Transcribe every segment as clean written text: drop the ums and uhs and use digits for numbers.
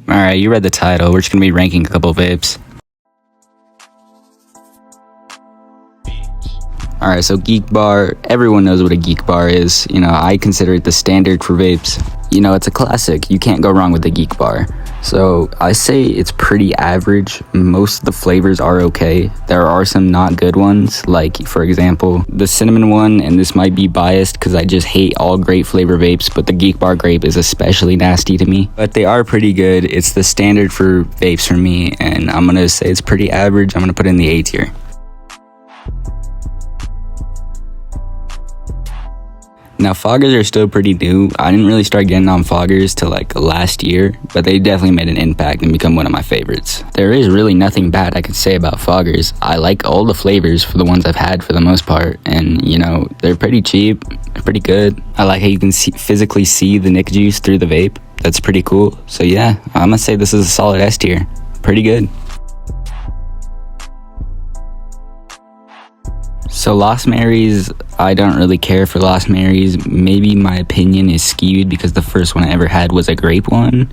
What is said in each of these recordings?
Alright, you read the title. We're just gonna be ranking a couple of vapes. Alright, so Geek Bar, everyone knows what a Geek Bar is. You know, I consider it the standard for vapes. You know, it's a classic. You can't go wrong with the Geek Bar. So I say it's pretty average. Most of the flavors are okay. There are some not good ones, like for example, the cinnamon one, and this might be biased because I just hate all grape flavor vapes, but the Geek Bar grape is especially nasty to me. But they are pretty good. It's the standard for vapes for me, and I'm gonna say it's pretty average. I'm gonna put it in the A tier. Now, foggers are still pretty new. I didn't really start getting on foggers till like last year, but they definitely made an impact and become one of my favorites. There is really nothing bad I could say about foggers. I like all the flavors for the ones I've had for the most part, and you know, they're pretty cheap, they're pretty good. I like how you can physically see the Nick juice through the vape. That's pretty cool. So yeah, I'm gonna say this is a solid S tier. Pretty good. So Lost Marys, I don't really care for Lost Marys. Maybe my opinion is skewed because the first one I ever had was a grape one.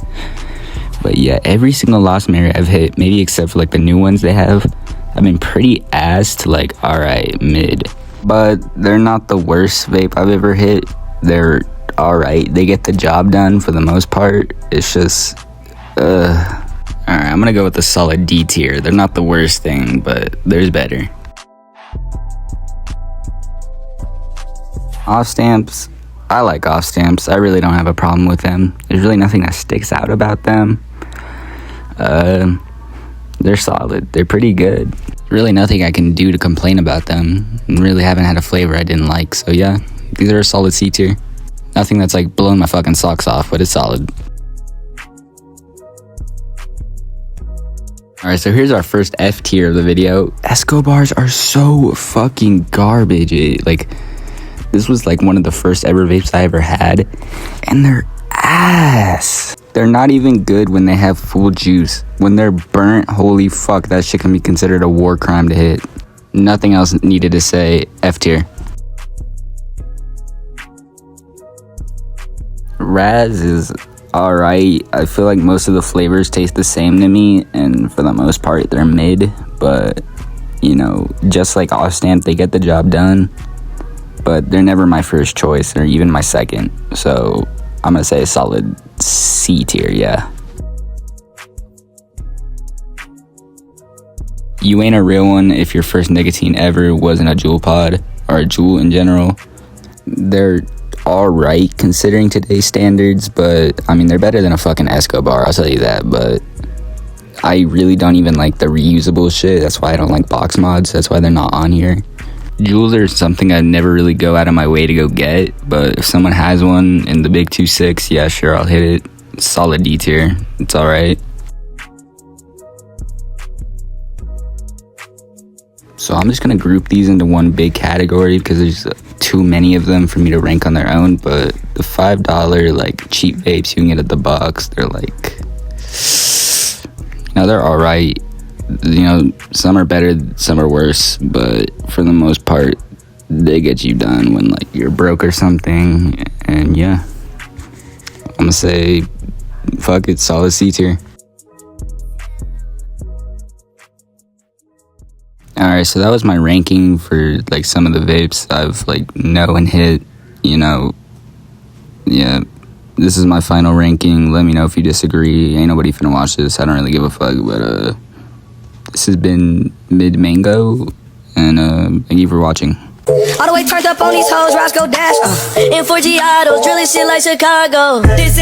But yeah, every single Lost Mary I've hit, maybe except for like the new ones they have, I've been pretty ass to like, alright, mid. But they're not the worst vape I've ever hit. They're alright. They get the job done for the most part. It's just, alright, I'm gonna go with the solid D tier. They're not the worst thing, but there's better. Off stamps, I like off stamps. I really don't have a problem with them. There's really nothing that sticks out about them. They're solid. They're pretty good. Really nothing I can do to complain about them. Really haven't had a flavor I didn't like. So yeah, these are a solid C tier. Nothing that's like blowing my fucking socks off, but it's solid. Alright, so here's our first F tier of the video. Escobars are so fucking garbage. This was like one of the first ever vapes I ever had, and they're ass. They're not even good when they have full juice. When they're burnt, holy fuck, that shit can be considered a war crime to hit. Nothing else needed to say. F tier. Raz is alright. I feel like most of the flavors taste the same to me, and for the most part they're mid, but you know, just like off stamp, they get the job done. But they're never my first choice or even my second. So I'm gonna say a solid C tier, yeah. You ain't a real one if your first nicotine ever wasn't a Juul pod or a Juul in general. They're alright considering today's standards, but I mean, they're better than a fucking Escobar, I'll tell you that. But I really don't even like the reusable shit. That's why I don't like box mods. That's why they're not on here. Juuls are something I never really go out of my way to go get, but if someone has one in the big 2.6, yeah, sure, I'll hit it. Solid D tier. It's alright. So I'm just gonna group these into one big category because there's too many of them for me to rank on their own, but the $5 like cheap vapes you can get at the box, they're like, you know, they're alright. You know, some are better, some are worse, but for the most part, they get you done when like you're broke or something. And yeah, I'm gonna say, fuck it, solid C tier. Alright, so that was my ranking for like some of the vapes I've like know and hit. You know, yeah, this is my final ranking. Let me know if you disagree. Ain't nobody finna watch this. I don't really give a fuck, but this has been Mid Mango, and thank you for watching. All the way turned up on these hoes, Roscoe Dash. In 4G autos, drilling shit like Chicago. This